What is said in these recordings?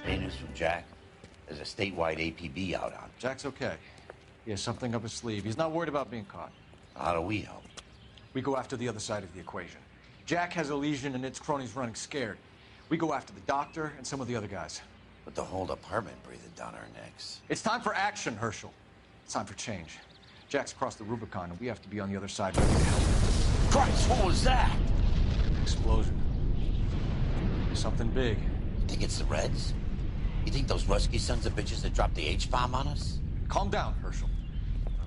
Any news from Jack? There's a statewide APB out on. Jack's okay. He has something up his sleeve. He's not worried about being caught. How do we help? We go after the other side of the equation. Jack has a legion and its cronies running scared. We go after the doctor and some of the other guys. With the whole department breathing down our necks. It's time for action, Herschel. It's time for change. Jack's crossed the Rubicon, and we have to be on the other side ready to help. Christ, what was that? Explosion. Something big. You think it's the Reds? You think those Rusky sons of bitches that dropped the H-bomb on us? Calm down, Herschel.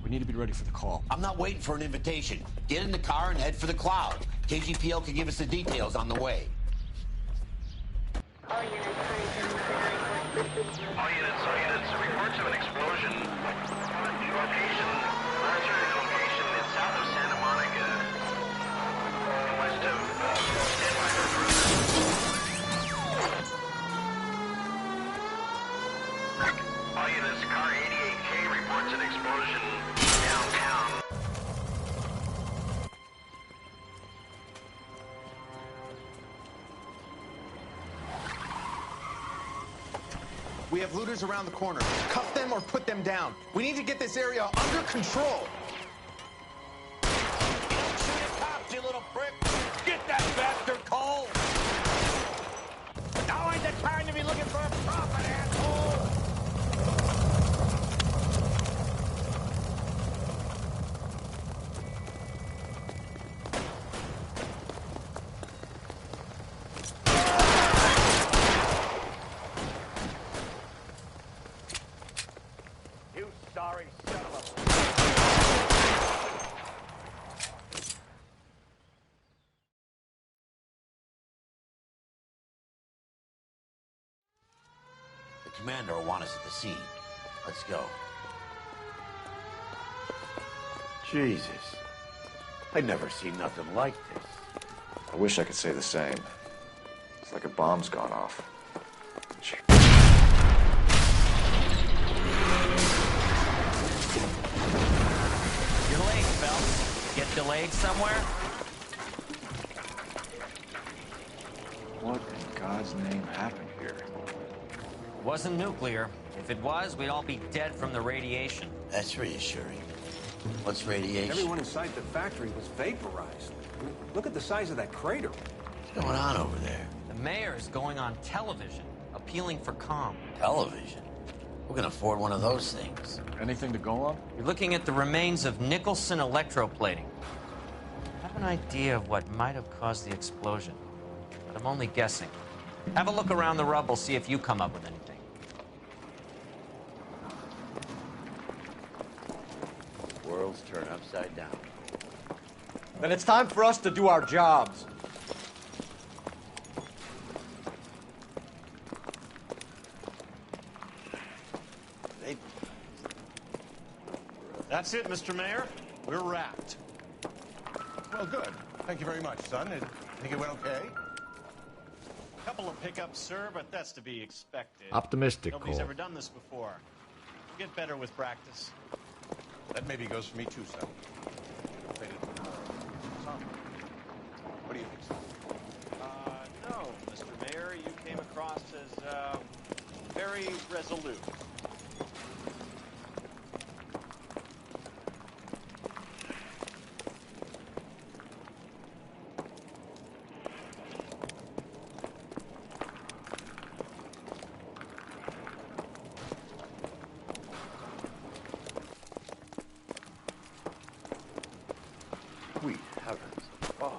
We need to be ready for the call. I'm not waiting for an invitation. Get in the car and head for the cloud. KGPL can give us the details on the way. All units, reports of an explosion. Location, military location is south of Santa Monica, west of San Diego. All units, car 88K reports an explosion downtown. We have looters around the corner. Cuff them or put them down. We need to get this area under control. Don't shoot at cops, you little prick! Get that bastard cold! Now ain't the time to be looking for a profit, asshole! You sorry son of a... The commander will want us at the scene. Let's go. Jesus. I've never seen nothing like this. I wish I could say the same. It's like a bomb's gone off. You're late, Phelps. Get delayed somewhere? What in God's name happened here? Wasn't nuclear. If it was, we'd all be dead from the radiation. That's reassuring. What's radiation? Everyone inside the factory was vaporized. Look at the size of that crater. What's going on over there? The mayor's going on television, appealing for calm. Television? Who can afford one of those things? Anything to go on? You're looking at the remains of Nicholson electroplating. I have an idea of what might have caused the explosion, but I'm only guessing. Have a look around the rubble, see if you come up with anything. Worlds turn upside down. Then it's time for us to do our jobs. That's it, Mr. Mayor. We're wrapped. Well, good. Thank you very much, son. I think it went okay. Couple of pickups, sir, but that's to be expected. Optimistic, Nobody's Cole. ever done this before. We'll get better with practice. That maybe goes for me too, son. What do you think, son? No, Mr. Mayor, you came across as, very resolute. Sweet heavens. Oh.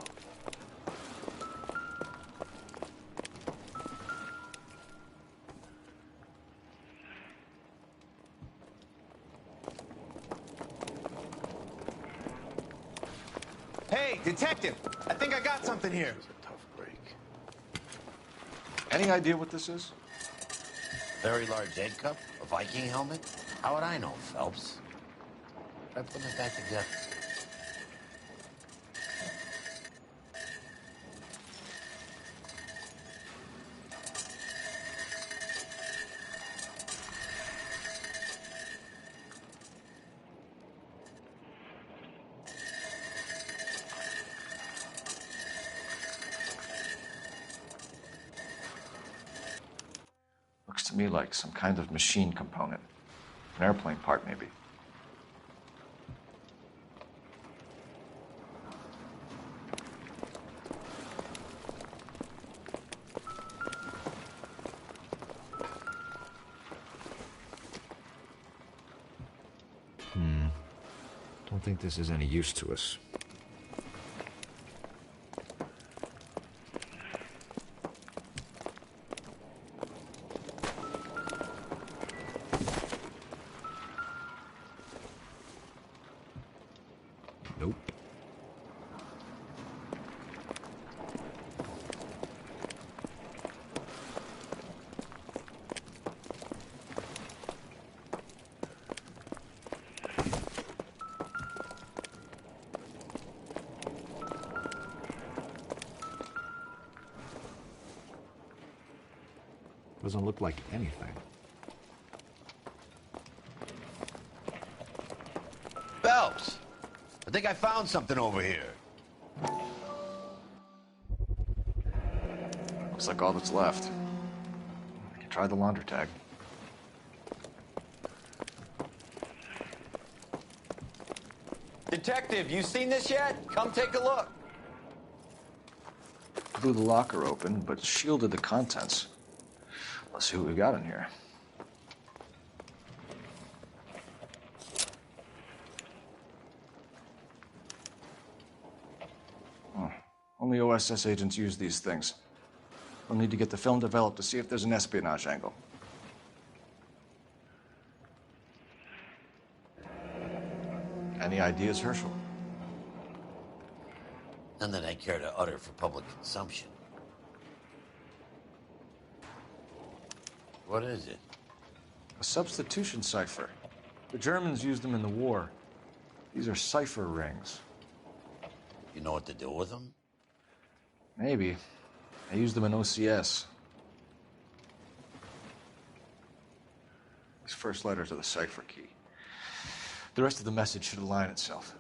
Hey, detective! I think I got something here. It was a tough break. Any idea what this is? Very large egg cup? A Viking helmet? How would I know, Phelps? Try putting it back together. Looks to me like some kind of machine component. An airplane part, maybe. Don't think this is any use to us. Nope. Doesn't look like anything. Phelps, I think I found something over here. Looks like all that's left. I can try the launder tag. Detective, you seen this yet? Come take a look. Blew the locker open, but shielded the contents. Let's see what we got in here. Only OSS agents use these things. We'll need to get the film developed to see if there's an espionage angle. Any ideas, Herschel? None that I care to utter for public consumption. What is it? A substitution cipher. The Germans used them in the war. These are cipher rings. You know what to do with them? Maybe. I used them in OCS. These first letters are the cipher key. The rest of the message should align itself.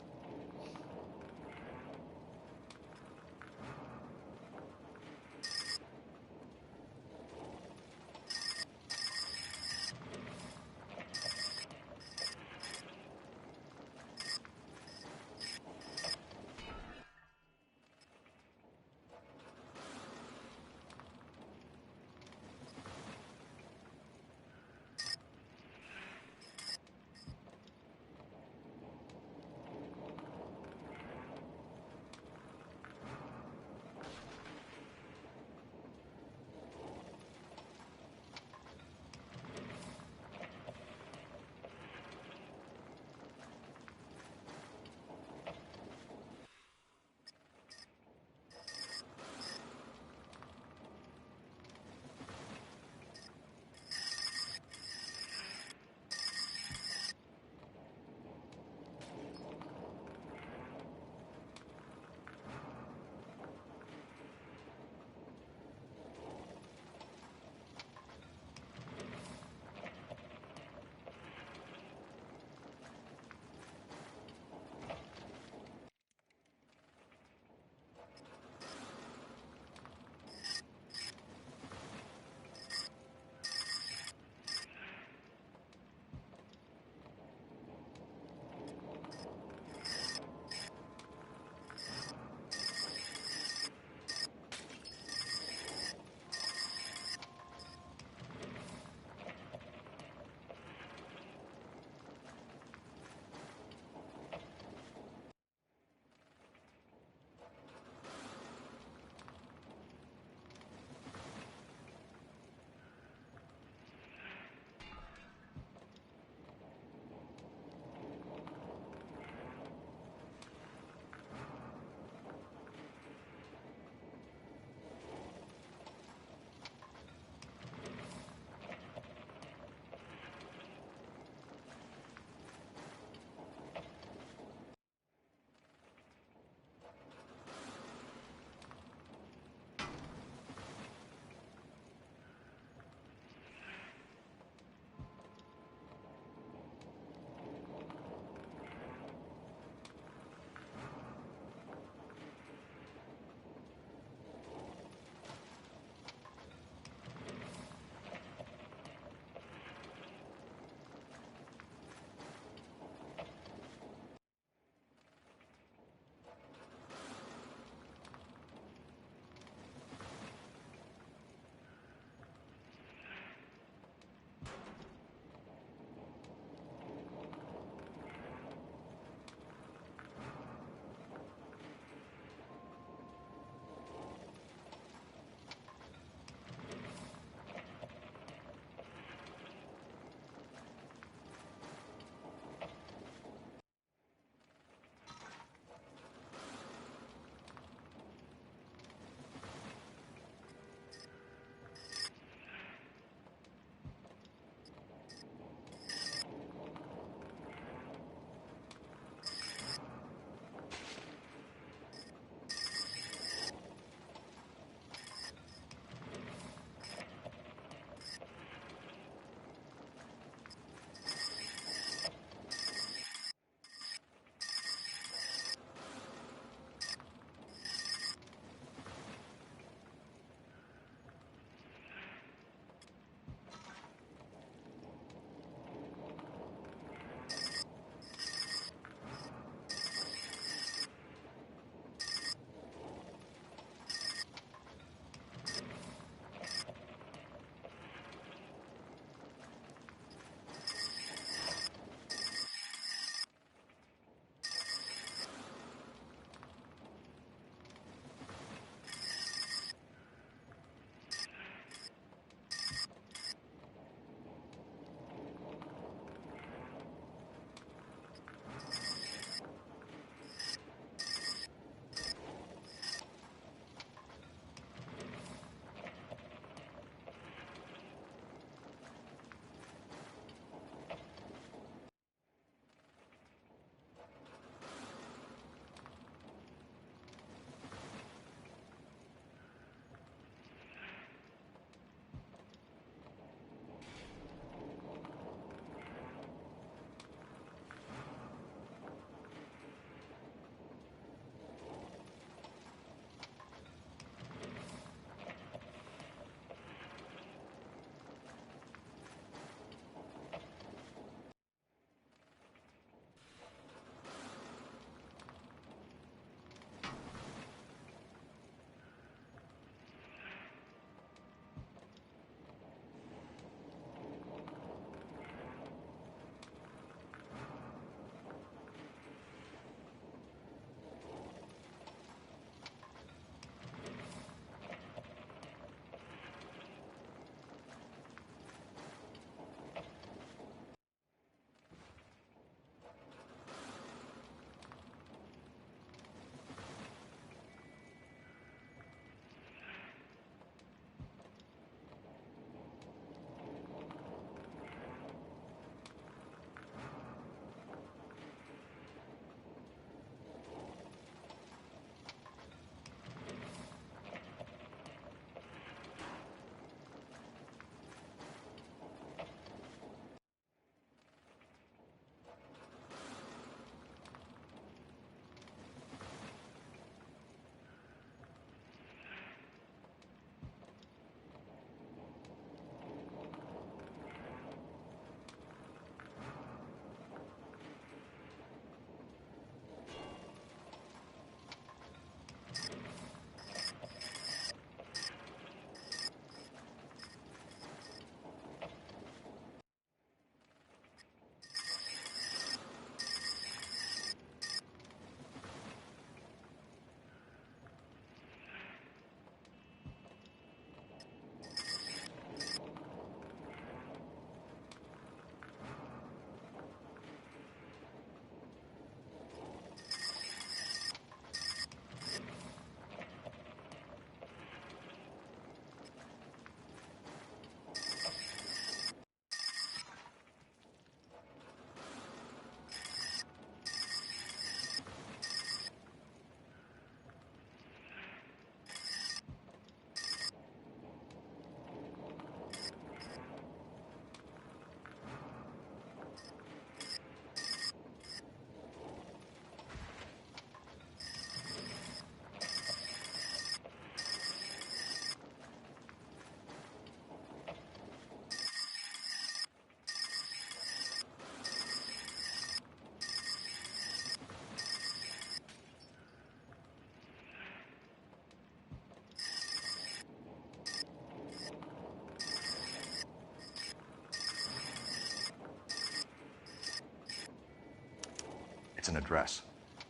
It's an address.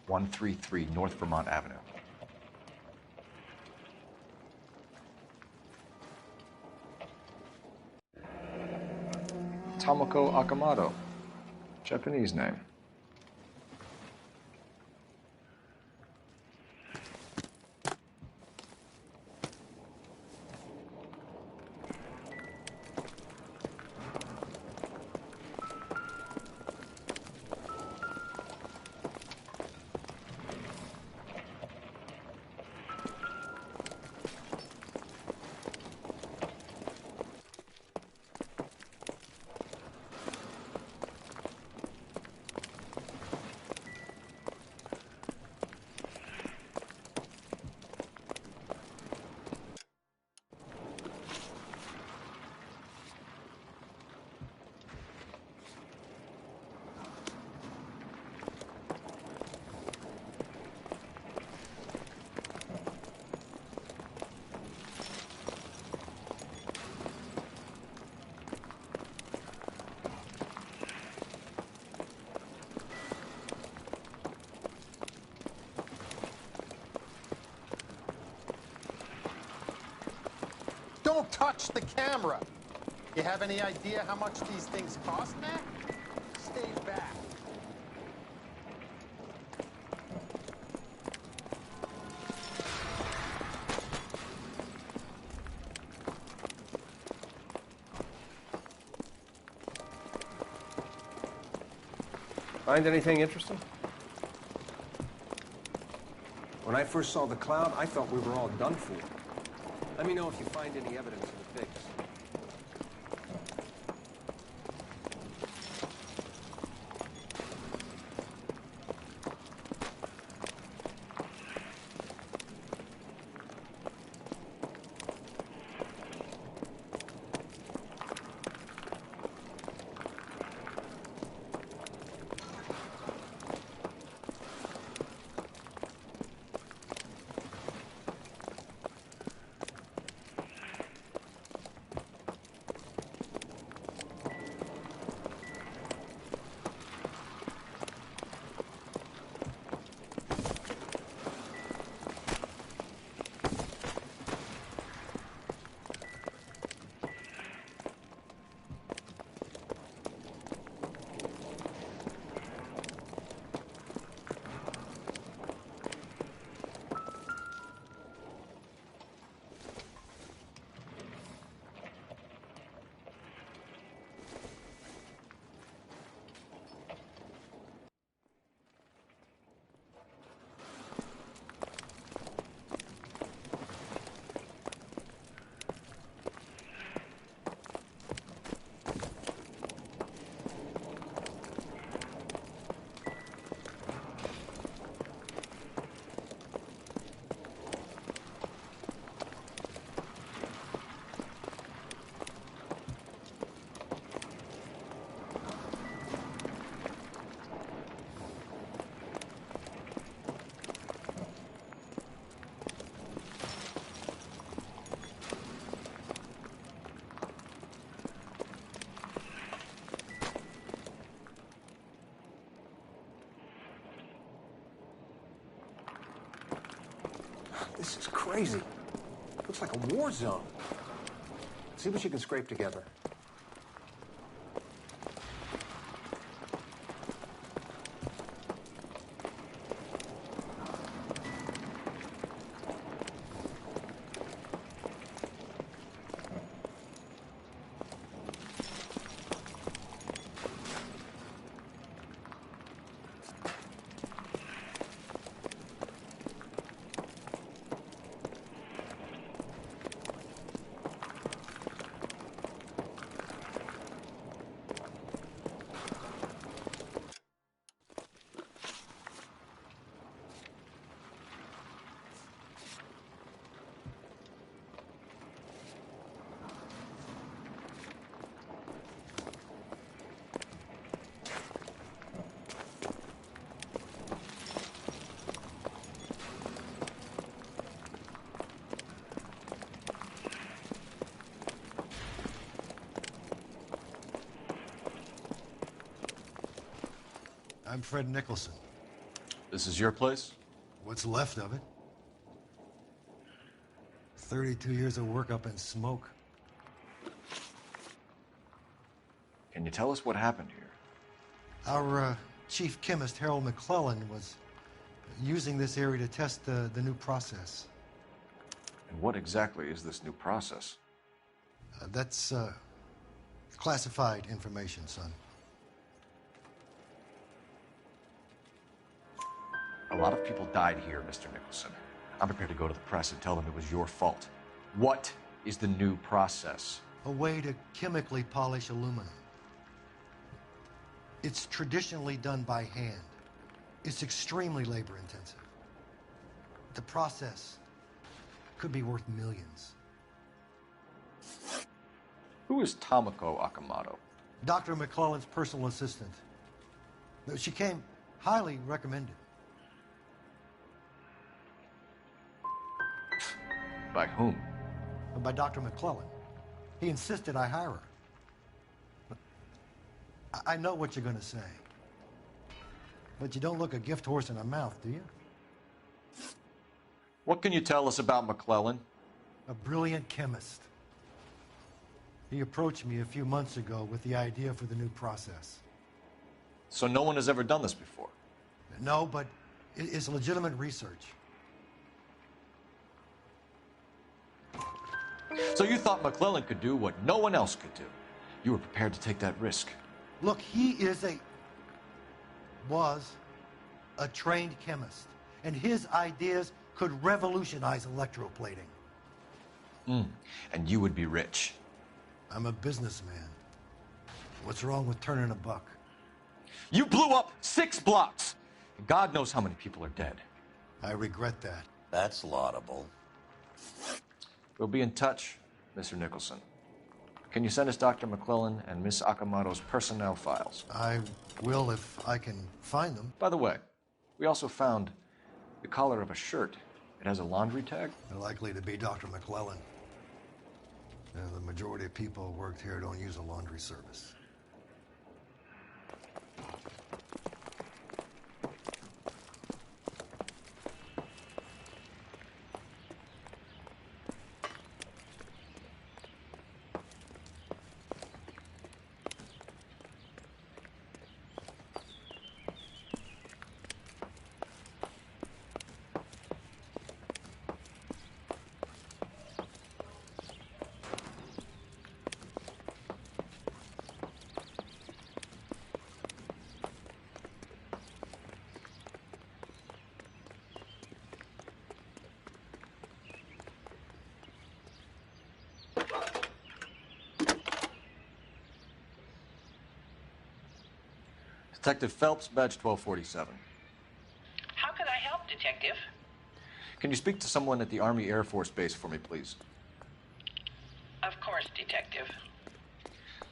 133 North Vermont Avenue. Tomoko Akamoto. Japanese name. Don't touch the camera! You have any idea how much these things cost, Mac? Stay back. Find anything interesting? When I first saw the cloud, I thought we were all done for. Let me know if you find any evidence of the fix. This is crazy. Looks like a war zone. See what you can scrape together. I'm Fred Nicholson. This is your place? What's left of it. 32 years of work up in smoke. Can you tell us what happened here? Our chief chemist, Harold McClellan, was using this area to test the new process. And what exactly is this new process? That's classified information, son. A lot of people died here, Mr. Nicholson. I'm prepared to go to the press and tell them it was your fault. What is the new process? A way to chemically polish aluminum. It's traditionally done by hand. It's extremely labor intensive. The process could be worth millions. Who is Tomoko Akamoto? Dr. McClellan's personal assistant. She came highly recommended. By whom? By Dr. McClellan. He insisted I hire her. I know what you're going to say. But you don't look a gift horse in the mouth, do you? What can you tell us about McClellan? A brilliant chemist. He approached me a few months ago with the idea for the new process. So no one has ever done this before? No, but it's legitimate research. So you thought McClellan could do what no one else could do. You were prepared to take that risk. Look, he was a trained chemist, and his ideas could revolutionize electroplating. And you would be rich. I'm a businessman. What's wrong with turning a buck? You blew up 6 blocks. God knows how many people are dead. I regret that. That's laudable. We'll be in touch, Mr. Nicholson. Can you send us Dr. McClellan and Miss Akamoto's personnel files? I will if I can find them. By the way, we also found the collar of a shirt. It has a laundry tag. They're likely to be Dr. McClellan. The majority of people who worked here don't use a laundry service. Detective Phelps, badge 1247. How can I help, Detective? Can you speak to someone at the Army Air Force Base for me, please? Of course, Detective.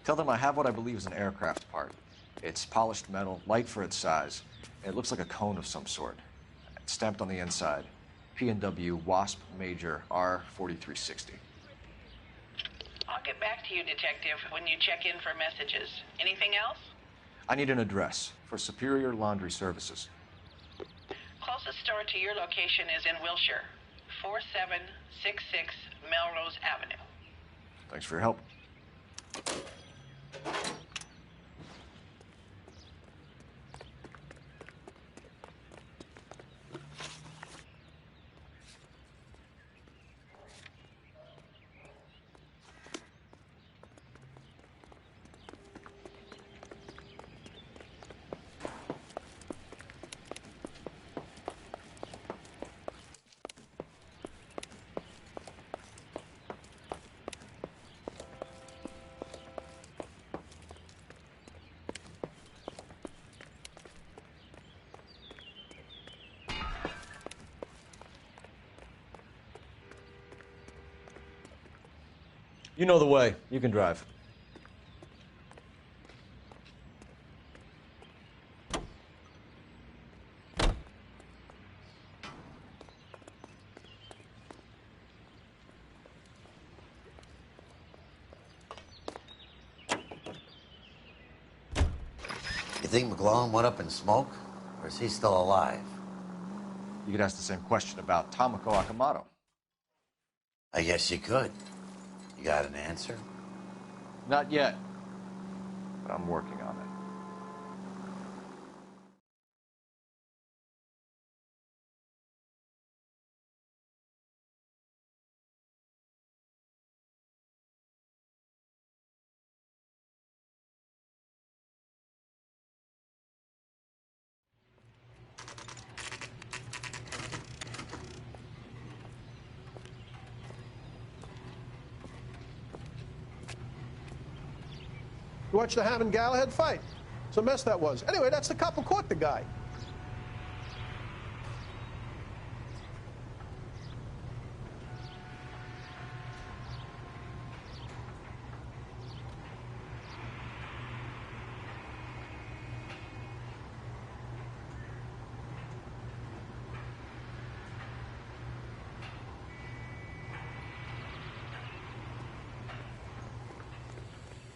Tell them I have what I believe is an aircraft part. It's polished metal, light for its size, and it looks like a cone of some sort. It's stamped on the inside. P&W Wasp Major R4360. I'll get back to you, Detective, when you check in for messages. Anything else? I need an address for Superior Laundry Services. Closest store to your location is in Wilshire, 4766 Melrose Avenue. Thanks for your help. You know the way. You can drive. You think McClellan went up in smoke? Or is he still alive? You could ask the same question about Tomoko Akamoto. I guess you could. You got an answer? Not yet, but I'm working on it. You watched the Hammond Galahad fight. It's a mess that was. Anyway, that's the cop who caught the guy.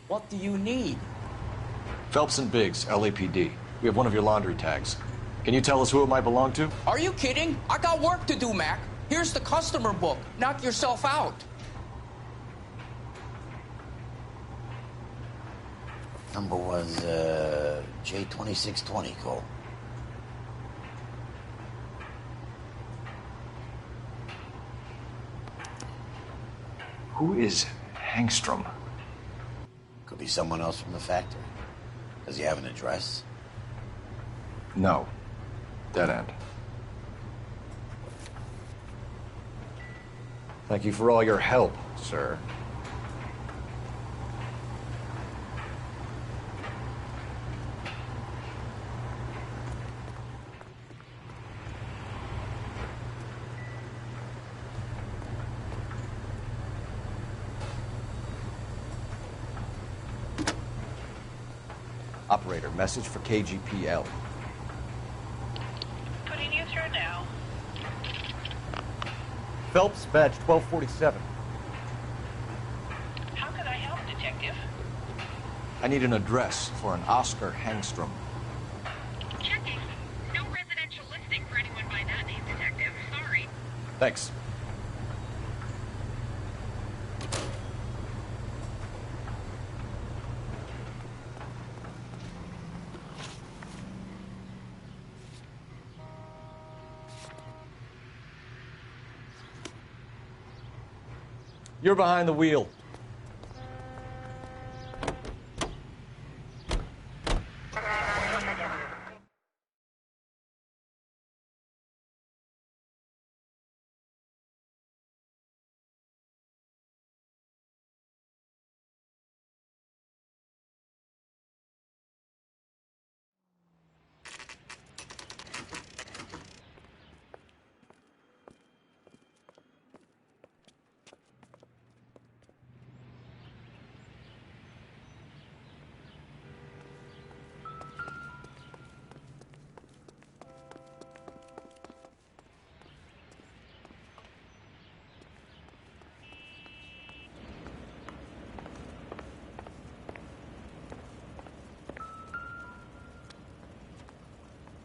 What do you need? Phelps and Biggs, LAPD. We have one of your laundry tags. Can you tell us who it might belong to? Are you kidding? I got work to do, Mac. Here's the customer book. Knock yourself out. Number was, J2620, Cole. Who is Hangstrom? Could be someone else from the factory. Does he have an address? No. Dead end. Thank you for all your help, sir. Operator, message for KGPL. Putting you through now. Phelps, badge 1247. How could I help, Detective? I need an address for an Oscar Hangstrom. Checking. No residential listing for anyone by that name, Detective. Sorry. Thanks. You're behind the wheel.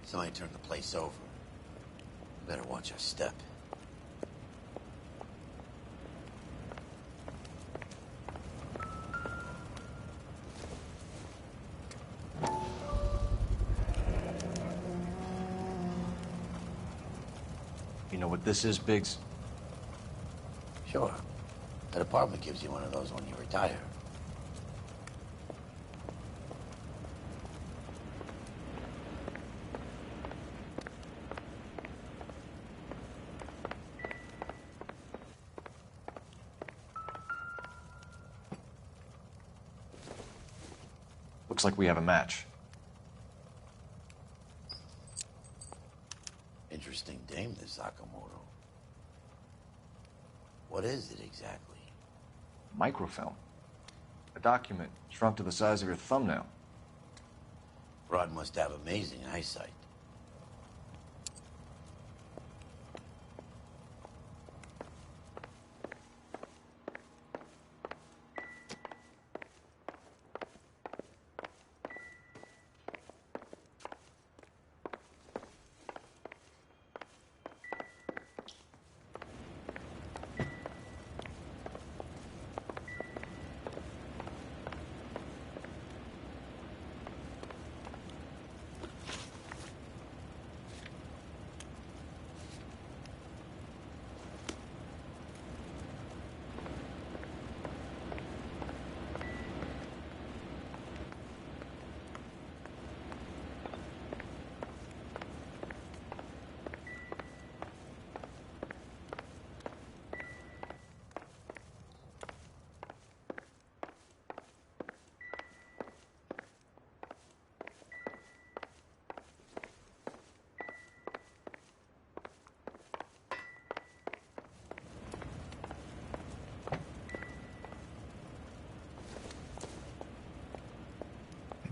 Somebody turned the place over. Better watch our step. You know what this is, Biggs? Sure. The department gives you one of those when you retire. Looks like we have a match. Interesting dame, this Sakamoto. What is it exactly? Microfilm. A document shrunk to the size of your thumbnail. Rod must have amazing eyesight.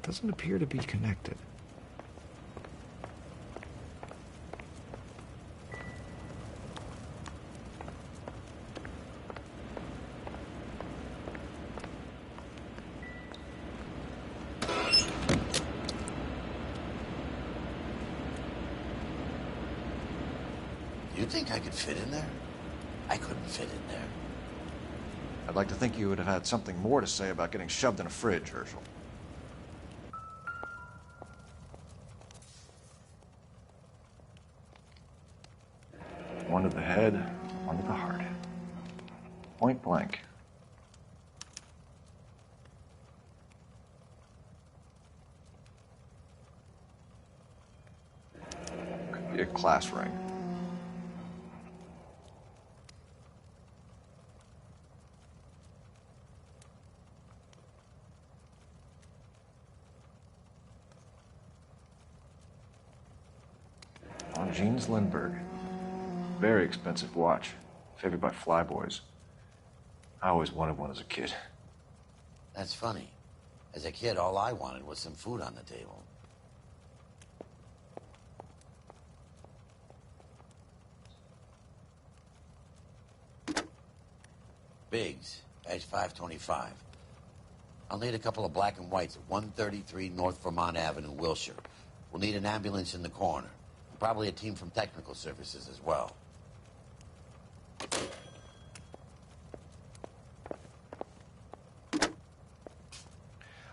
Doesn't appear to be connected. You think I could fit in there? I couldn't fit in there. I'd like to think you would have had something more to say about getting shoved in a fridge, Herschel. One to the head, one to the heart. Point blank. Could be a class ring. On Jeans Lindbergh. Very expensive watch. Favored by flyboys. I always wanted one as a kid. That's funny. As a kid, all I wanted was some food on the table. Biggs, Badge 525. I'll need a couple of black and whites at 133 North Vermont Avenue, Wilshire. We'll need an ambulance in the corner. And probably a team from technical services as well.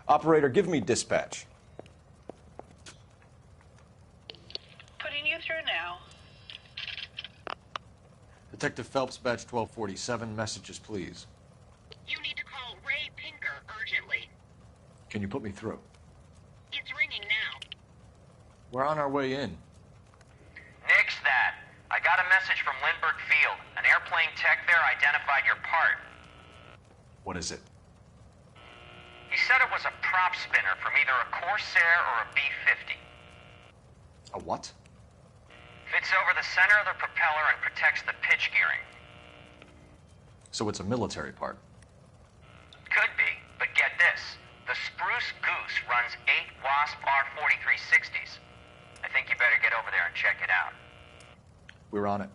Operator, give me dispatch. Putting you through now. Detective Phelps, Badge 1247, messages, please. You need to call Ray Pinker urgently. Can you put me through? It's ringing now. We're on our way in. Nix that. I got a message from Lindbergh Field. An airplane tech there identified your part. What is it? He said it was a prop spinner from either a Corsair or a B-50. A what? Fits over the center of the propeller and protects the pitch gearing. So it's a military part. Could be, but get this. The Spruce Goose runs 8 Wasp R-4360s. I think you better get over there and check it out. We're on it.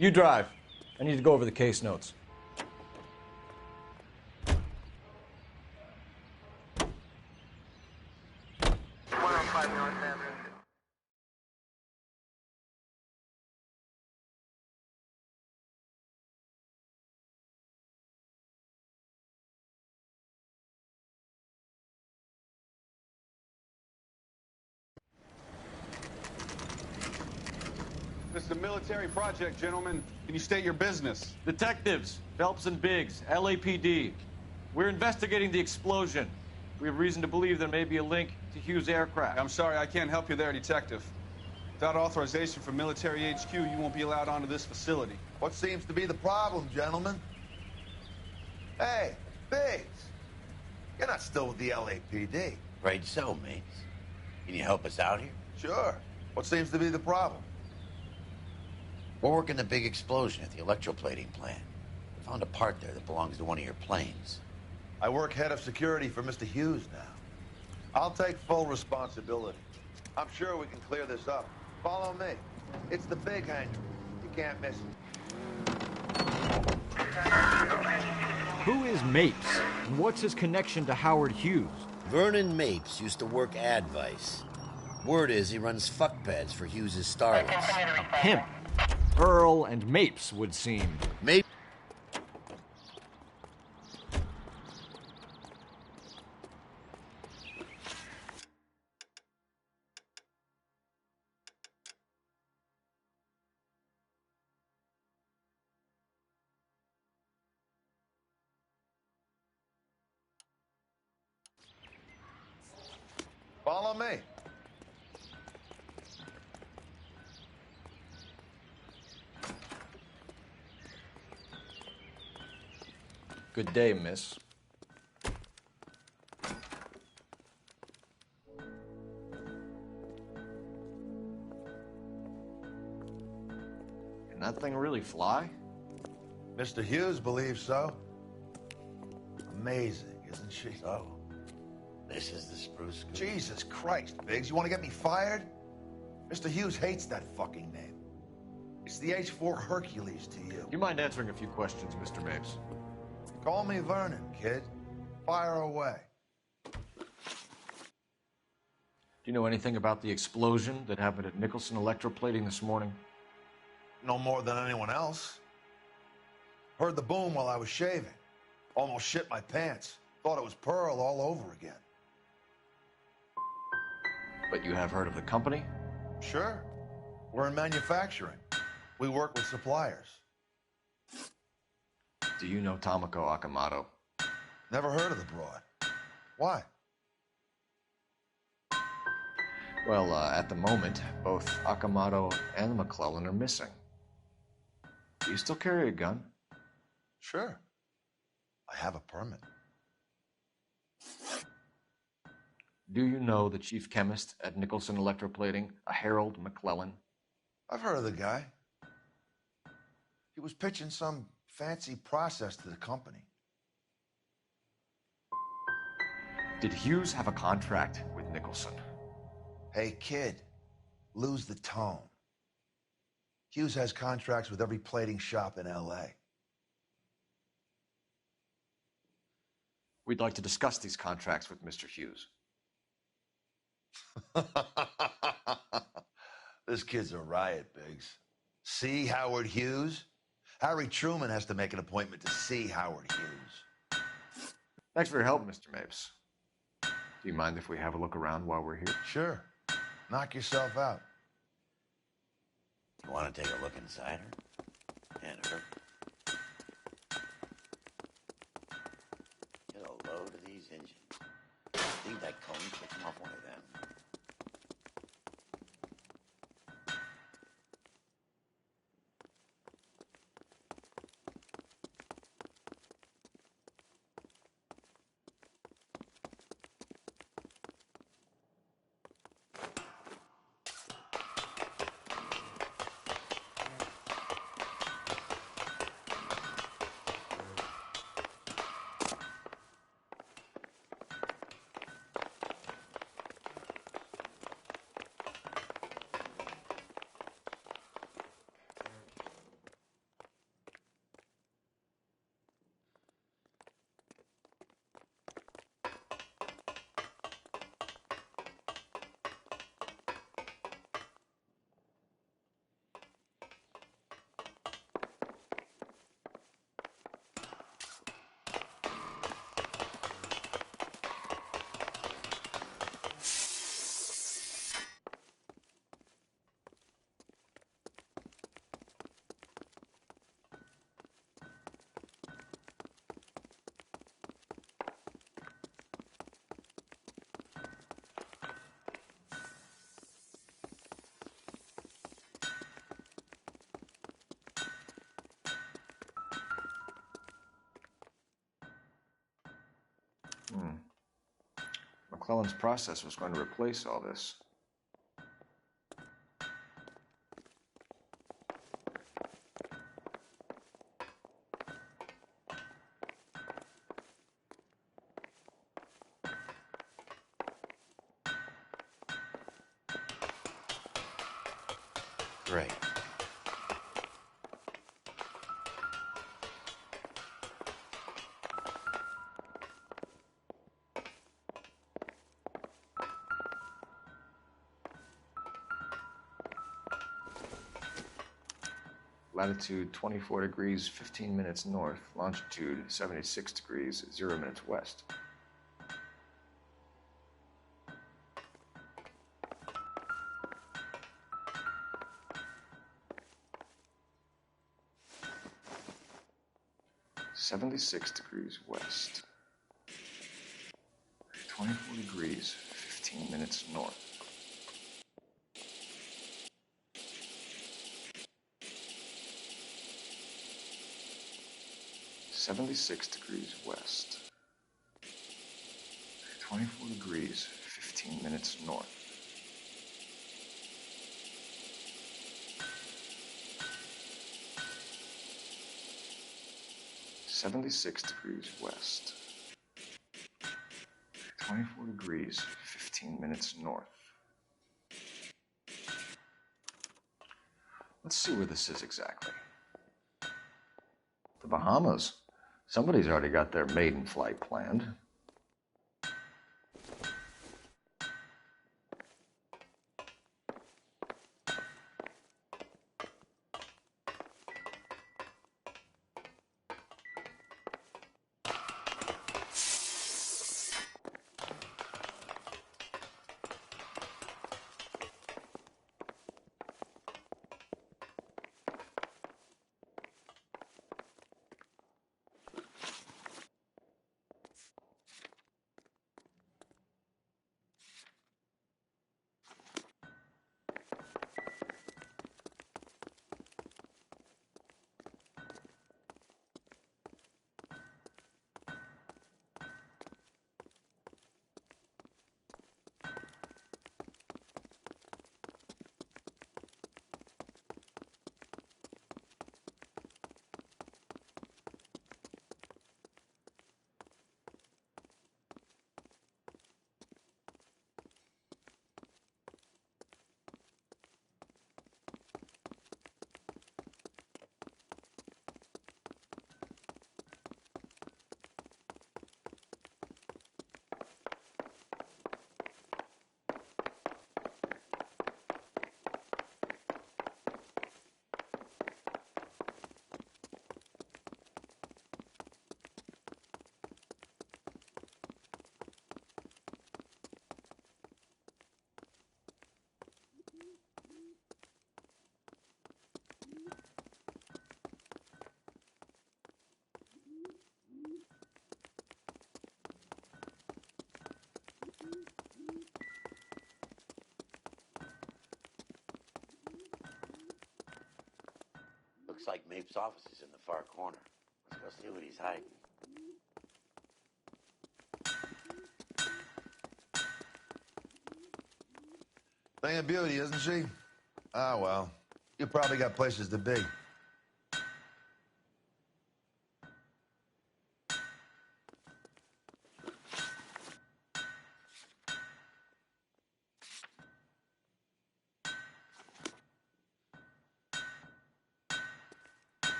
You drive. I need to go over the case notes. This is a military project, gentlemen. Can you state your business? Detectives, Phelps and Biggs, LAPD. We're investigating the explosion. We have reason to believe there may be a link to Hughes' aircraft. I'm sorry, I can't help you there, Detective. Without authorization from Military HQ, you won't be allowed onto this facility. What seems to be the problem, gentlemen? Hey, Biggs. You're not still with the LAPD. Afraid so, mates. Can you help us out here? Sure. What seems to be the problem? We're working the big explosion at the electroplating plant. We found a part there that belongs to one of your planes. I work head of security for Mr. Hughes now. I'll take full responsibility. I'm sure we can clear this up. Follow me. It's the big hangar. You can't miss it. Who is Mapes, and what's his connection to Howard Hughes? Vernon Mapes used to work Advice. Word is he runs fuck pads for Hughes' starlets. A pimp. Earl and Mapes would seem. Mapes. Follow me. Good day, miss. Can that thing really fly? Mr. Hughes believes so. Amazing, isn't she? So, this is the Spruce Goose. Jesus Christ, Biggs, you want to get me fired? Mr. Hughes hates that fucking name. It's the H-4 Hercules to you. Do you mind answering a few questions, Mr. Mapes? Call me Vernon, kid. Fire away. Do you know anything about the explosion that happened at Nicholson Electroplating this morning? No more than anyone else. Heard the boom while I was shaving. Almost shit my pants. Thought it was Pearl all over again. But you have heard of the company? Sure. We're in manufacturing. We work with suppliers. Do you know Tomoko Akamoto? Never heard of the broad. Why? Well, at the moment, both Akamoto and McClellan are missing. Do you still carry a gun? Sure. I have a permit. Do you know the chief chemist at Nicholson Electroplating, a Harold McClellan? I've heard of the guy. He was pitching some fancy process to the company. Did Hughes have a contract with Nicholson? Hey, kid, lose the tone. Hughes has contracts with every plating shop in L.A. We'd like to discuss these contracts with Mr. Hughes. This kid's a riot, Biggs. See Howard Hughes? Harry Truman has to make an appointment to see Howard Hughes. Thanks for your help, Mr. Mapes. Do you mind if we have a look around while we're here? Sure. Knock yourself out. You want to take a look inside her? And her? Get a load of these engines. I think that cone could come off one of them. McClellan's process was going to replace all this. Great. Latitude 24 degrees, 15 minutes north. Longitude 76 degrees, 0 minutes west. (76 degrees west). 24 degrees, 15 minutes north. (76° west). 24 degrees, 15 minutes north. (76° west). 24 degrees, 15 minutes north. Let's see where this is exactly. The Bahamas. Somebody's already got their maiden flight planned. Looks like Mapes' office is in the far corner. Let's go see what he's hiding. Thing of beauty, isn't she? Ah, well. You probably got places to be.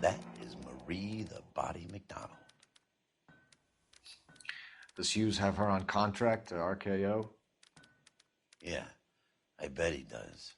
That is Marie the Body McDonald. Does Hughes have her on contract to RKO? Yeah, I bet he does.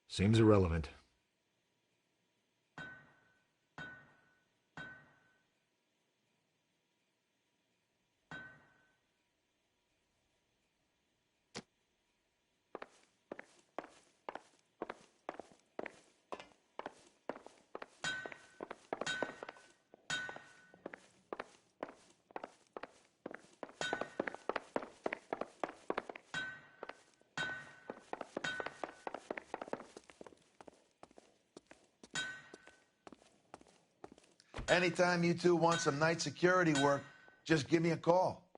Seems irrelevant. Anytime you two want some night security work, just give me a call.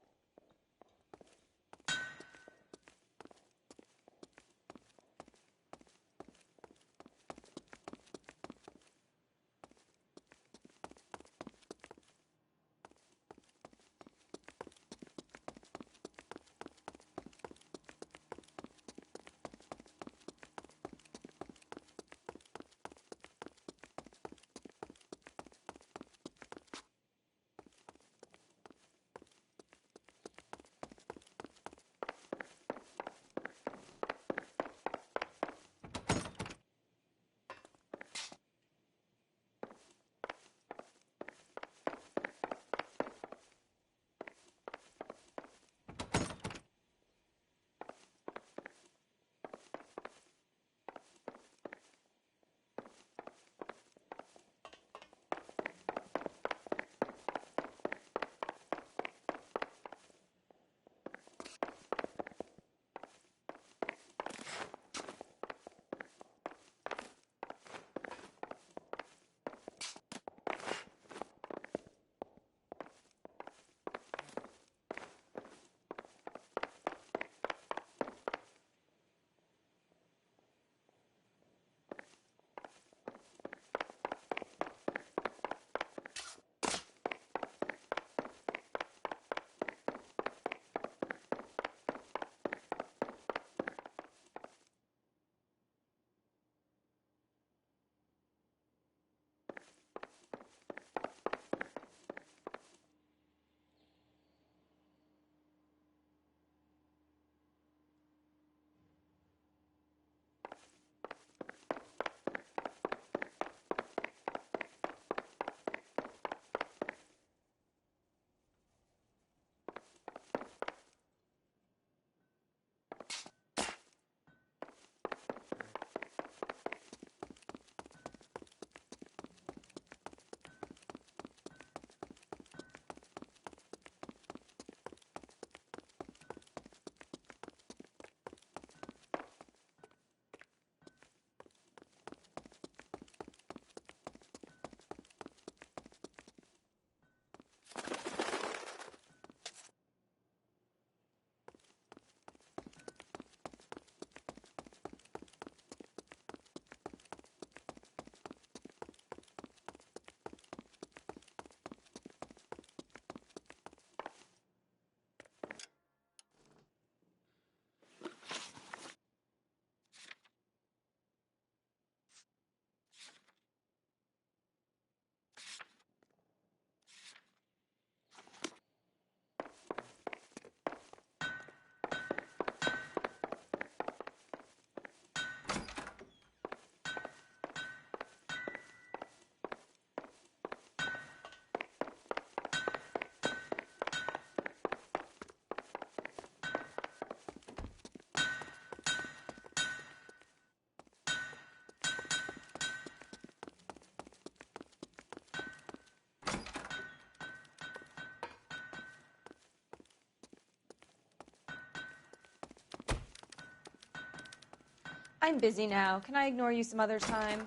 I'm busy now. Can I ignore you some other time?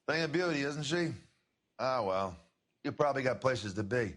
Thing of beauty, isn't she? Ah, well. You probably got places to be.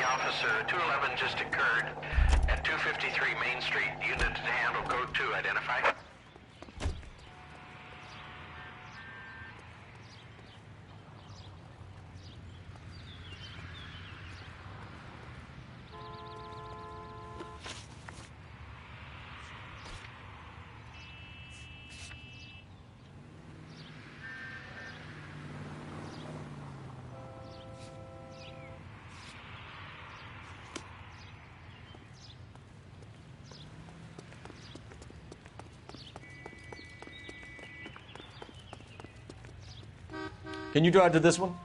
Officer, 211 just occurred at 253 Main Street. Unit to handle code 2, identify. Can you drive to this one?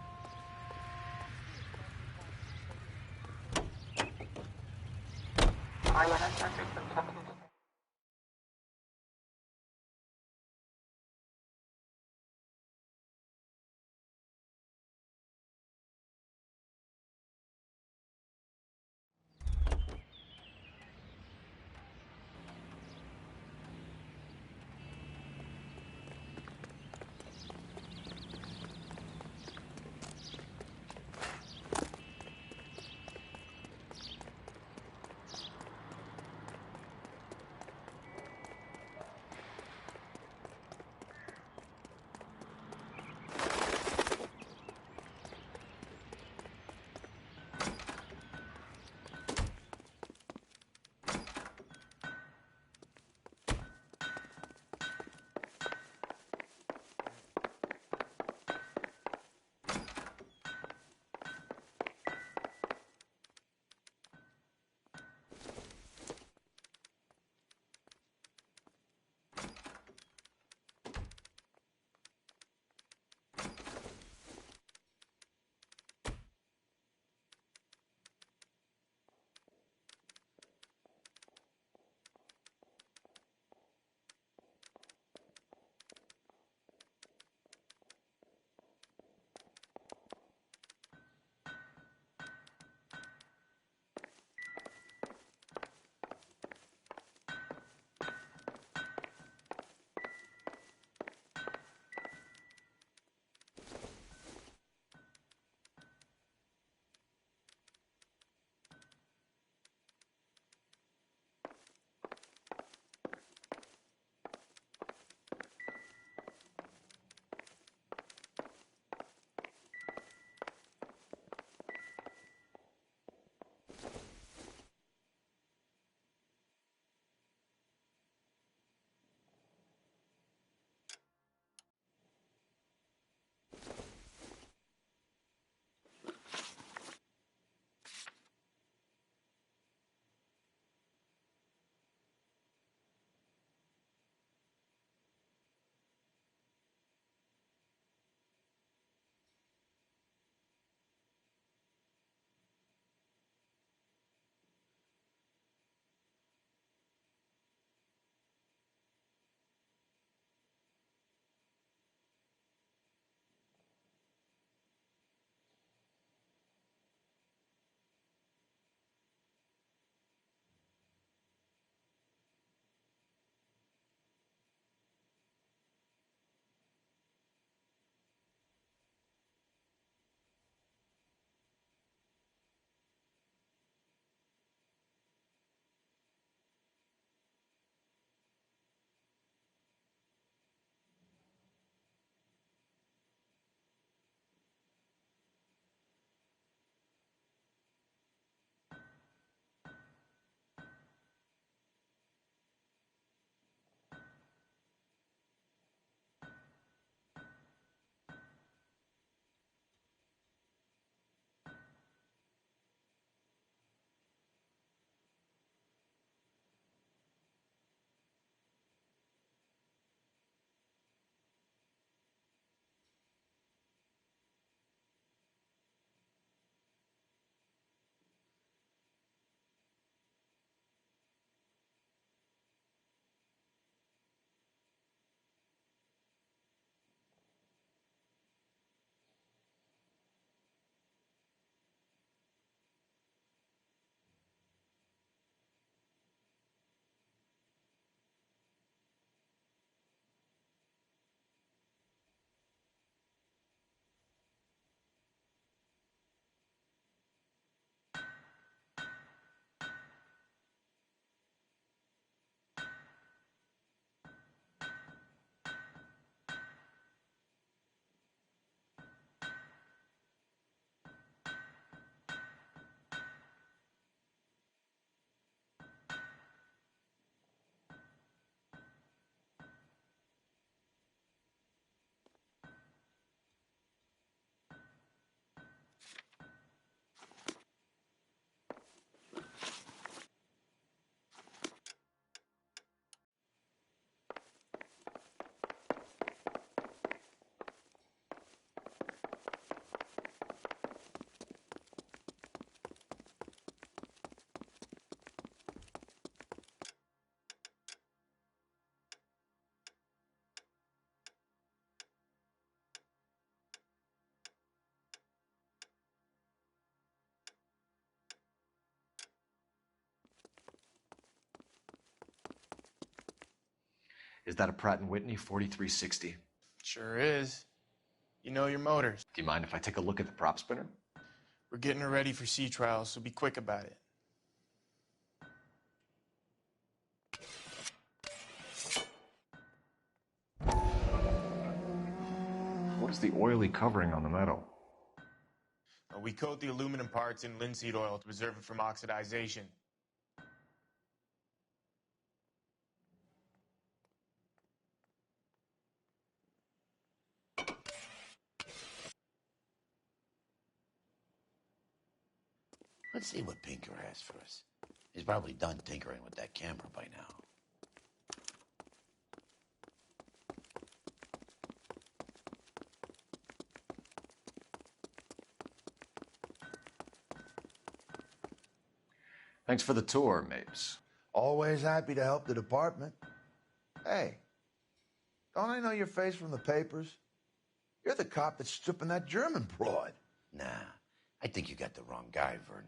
Is that a Pratt & Whitney 4360? Sure is. You know your motors. Do you mind if I take a look at the prop spinner? We're getting her ready for sea trials, so be quick about it. What is the oily covering on the metal? We coat the aluminum parts in linseed oil to preserve it from oxidization. Let's see what Pinker has for us. He's probably done tinkering with that camera by now. Thanks for the tour, Mapes. Always happy to help the department. Hey, don't I know your face from the papers? You're the cop that's stripping that German broad. Nah, I think you got the wrong guy, Vernon.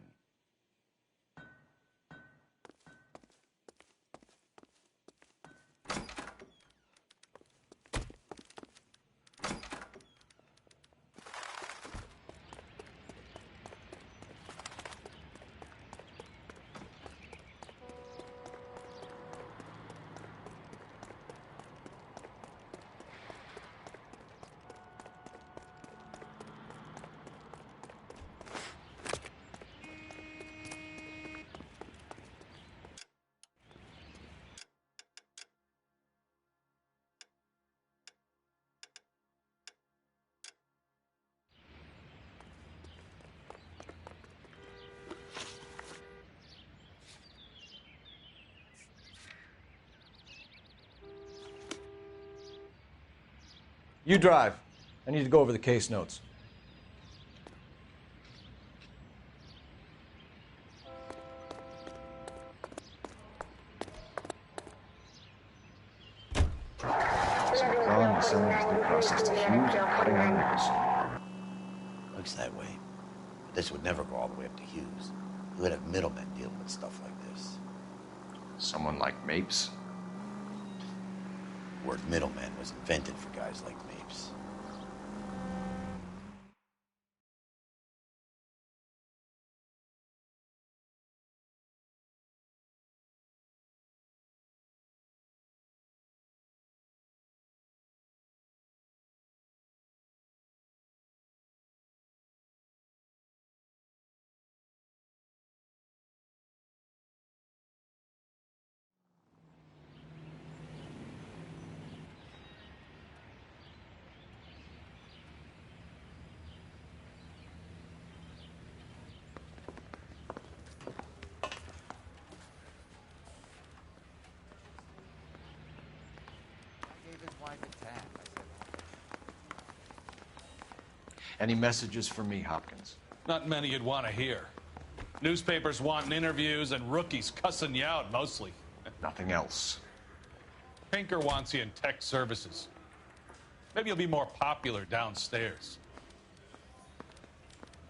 You drive. I need to go over the case notes. Some gun selling his new process to Hughes and cutting onions. Looks that way. But this would never go all the way up to Hughes. He would have middlemen dealing with stuff like this. Someone like Mapes? The word middleman was invented for guys like Mapes. Any messages for me, Hopkins? Not many you'd want to hear. Newspapers wanting interviews and rookies cussing you out, mostly. Nothing else. Pinker wants you in tech services. Maybe you'll be more popular downstairs.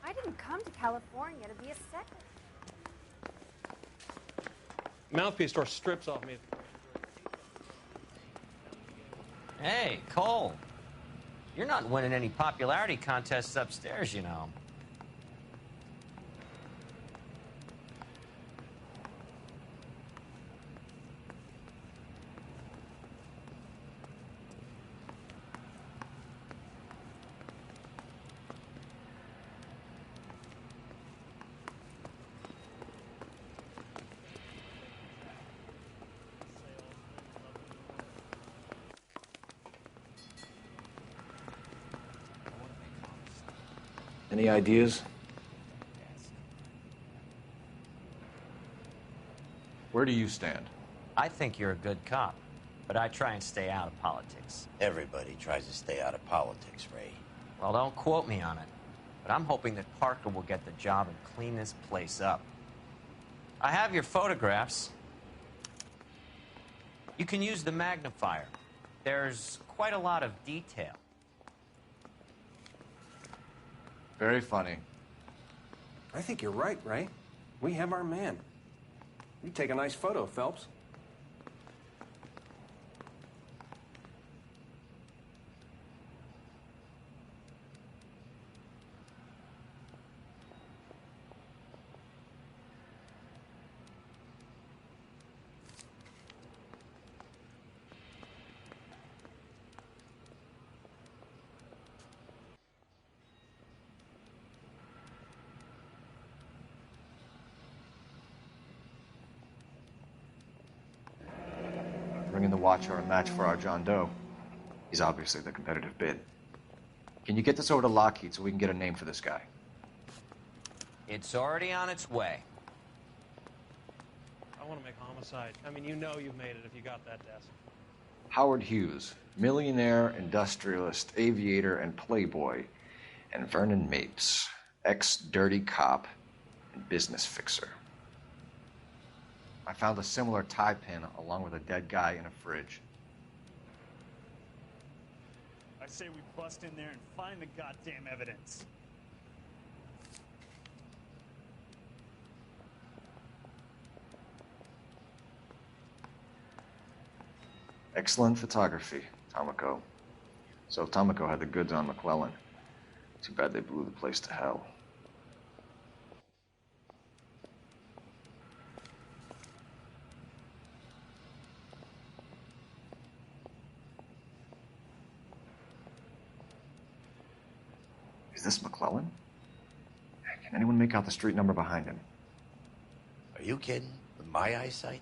I didn't come to California to be a second. Mouthpiece store strips off me. Hey, Cole. You're not winning any popularity contests upstairs, you know. Any ideas? Where do you stand? I think you're a good cop, but I try and stay out of politics. Everybody tries to stay out of politics, Ray. Well, don't quote me on it, but I'm hoping that Parker will get the job and clean this place up. I have your photographs. You can use the magnifier. There's quite a lot of detail. Very funny. I think you're right, Ray. We have our man. You take a nice photo, Phelps. watch are a match for our John Doe. He's obviously the competitive bid. Can you get this over to Lockheed so we can get a name for this guy? It's already on its way. I want to make homicide. I mean, you know you've made it if you got that desk. Howard Hughes, millionaire, industrialist, aviator, and playboy, and Vernon Mapes, ex-dirty cop and business fixer. I found a similar tie pin along with a dead guy in a fridge. I say we bust in there and find the goddamn evidence. Excellent photography, Tomoko. So Tomoko had the goods on McClellan. Too bad they blew the place to hell. Is this McClellan? Can anyone make out the street number behind him? Are you kidding? With my eyesight?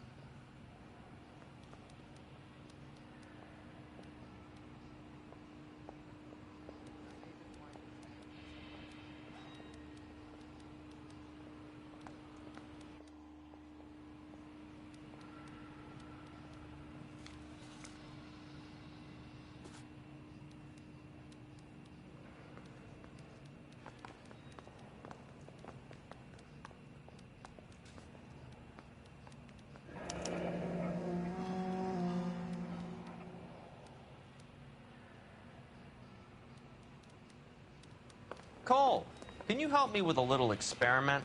Cole, can you help me with a little experiment?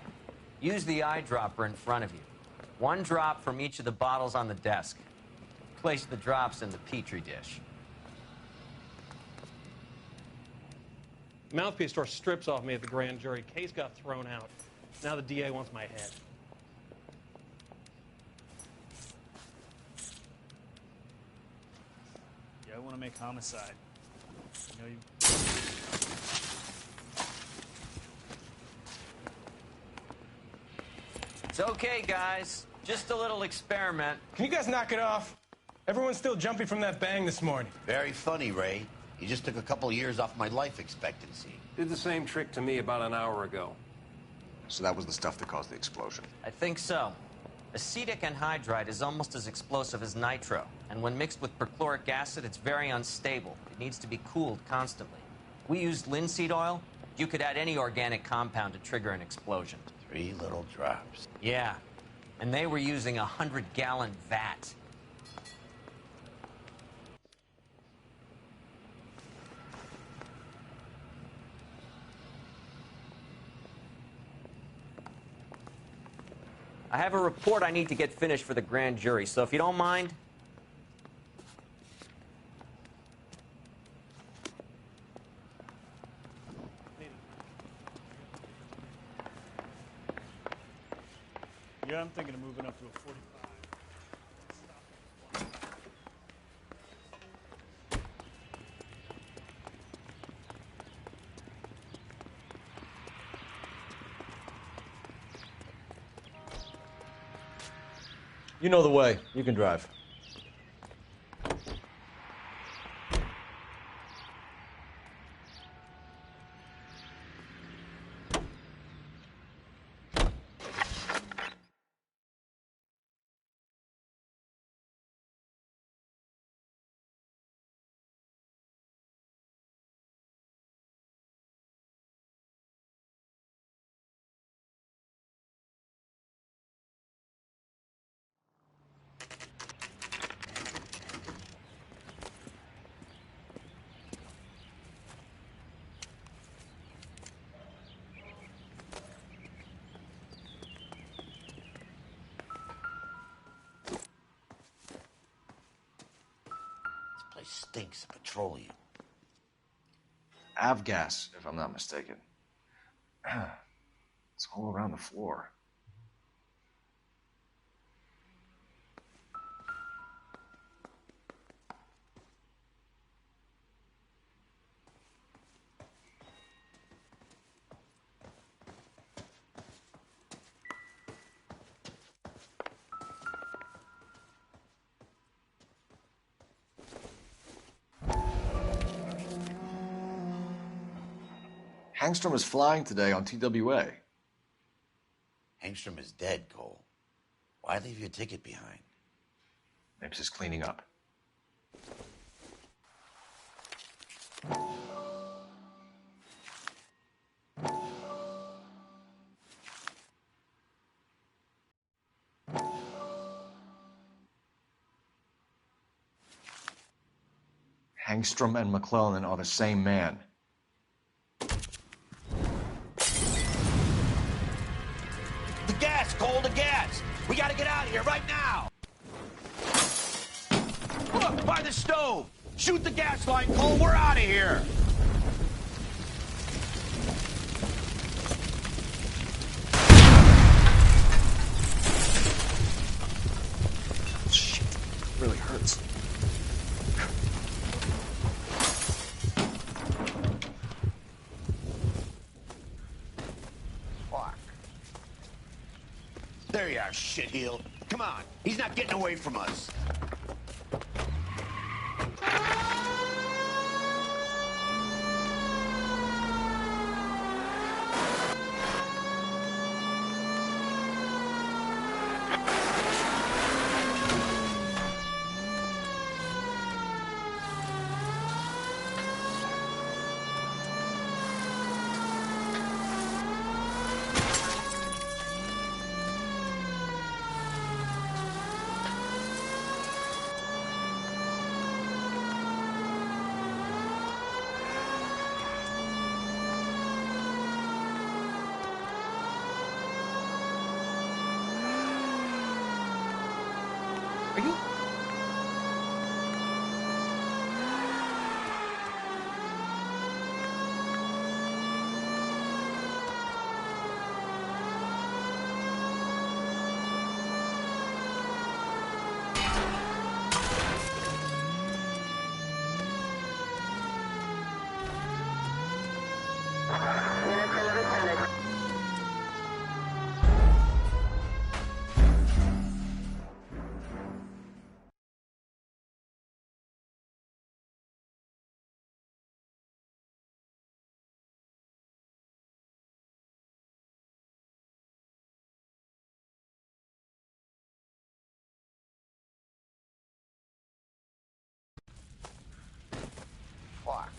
Use the eyedropper in front of you. One drop from each of the bottles on the desk. Place the drops in the Petri dish. Mouthpiece tore strips off me at the grand jury. Case got thrown out. Now the DA wants my head. Yeah, I want to make homicide. You know, It's okay, guys. Just a little experiment. Can you guys knock it off? Everyone's still jumping from that bang this morning. Very funny, Ray. You just took a couple of years off my life expectancy. Did the same trick to me about an hour ago. So that was the stuff that caused the explosion. I think so. Acetic anhydride is almost as explosive as nitro, and when mixed with perchloric acid, it's very unstable. It needs to be cooled constantly. We used linseed oil. You could add any organic compound to trigger an explosion. 3 little drops. Yeah, and they were using a 100-gallon vat. I have a report I need to get finished for the grand jury, so if you don't mind. yeah, I'm thinking of moving up to a 45. You know the way. You can drive. Stinks of petroleum. Avgas, if I'm not mistaken. It's all around the floor. Hangstrom is flying today on TWA. Hangstrom is dead, Cole. Why leave your ticket behind? Mapes is cleaning up. Hangstrom and McClellan are the same man. The gas, Cole, the gas! We gotta get out of here right now! Look, by the stove! Shoot the gas line, Cole, we're out of here! Shit, really hurts. There you are, shitheel. Come on, he's not getting away from us. Are you... Fuck.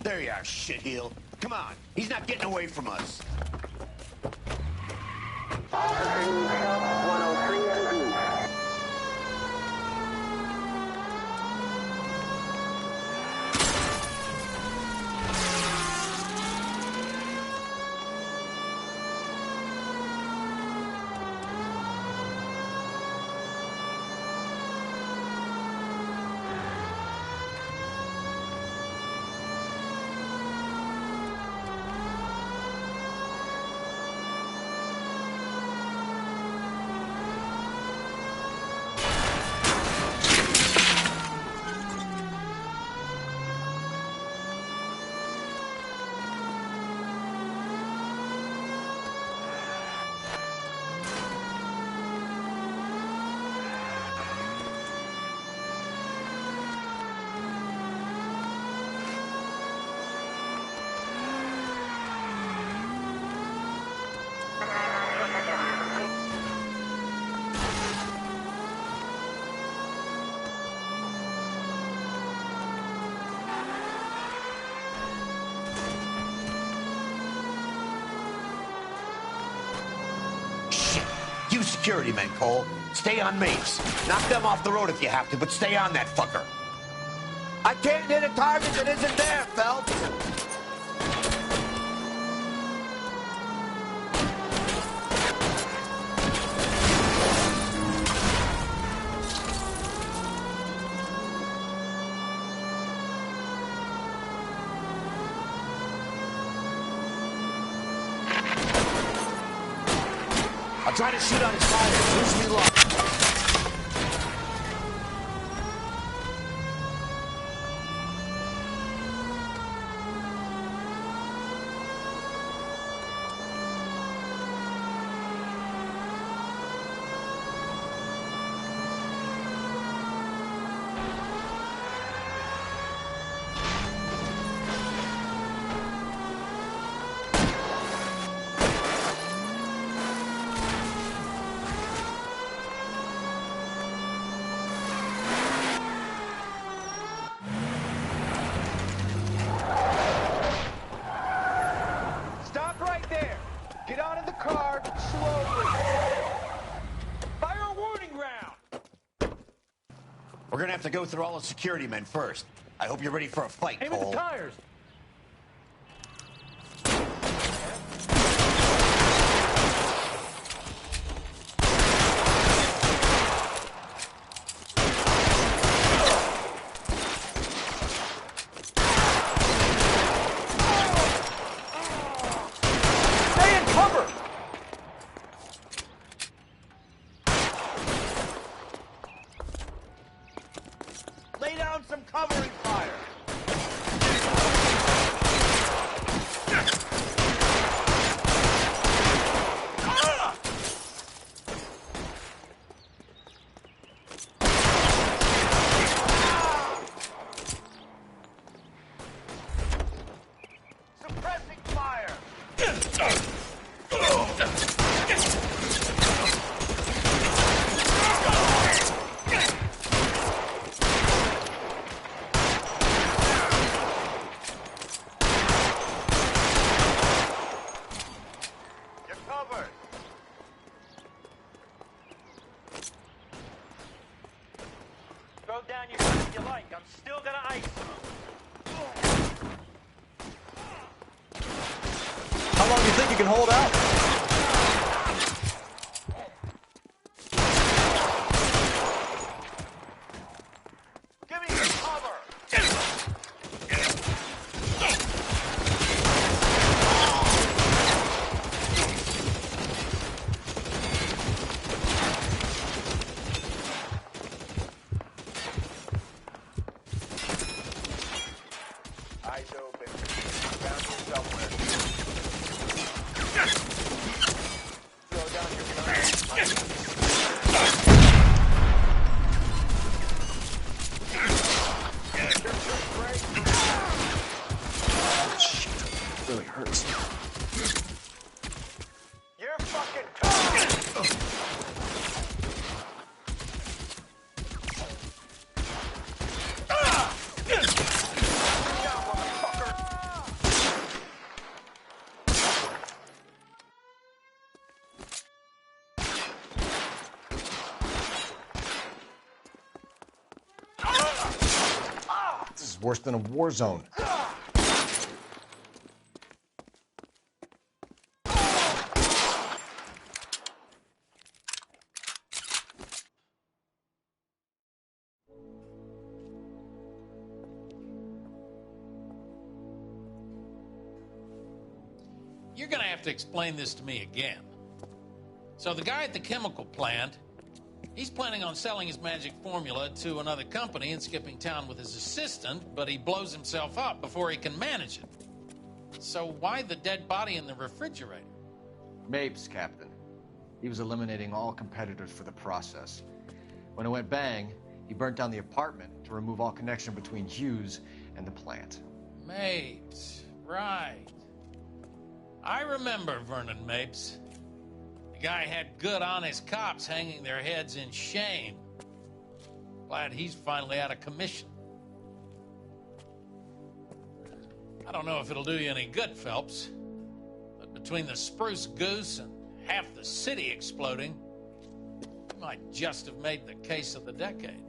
There you are, shitheel. Come on, he's not getting away from us. Officer needs help, 103 and B. You security men, Cole. Stay on Mapes. Knock them off the road if you have to, but stay on that fucker. I can't hit a target that isn't there, Phelps. I'll try to shoot on his fire. Wish me luck. Start slowly. Fire a warning round. We're gonna have to go through all the security men first. I hope you're ready for a fight, Aim at Cole. the tires. Stay in cover! Lay down some covering fire. Suppressing fire. You're covered. Throw down your gun if you like. I'm still gonna ice them. How long do you think you can hold out? Give me some cover. Eyes open. Found you somewhere. Throw down your Really hurts. You're fucking covered. This is worse than a war zone. You're going to have to explain this to me again. So the guy at the chemical plant, he's planning on selling his magic formula to another company and skipping town with his assistant, but he blows himself up before he can manage it. So why the dead body in the refrigerator? Mapes, Captain. He was eliminating all competitors for the process. When it went bang, he burnt down the apartment to remove all connection between Hughes and the plant. Mapes, right. I remember Vernon Mapes. The guy had good, honest cops hanging their heads in shame. Glad he's finally out of commission. I don't know if it'll do you any good, Phelps, but between the Spruce Goose and half the city exploding, you might just have made the case of the decade.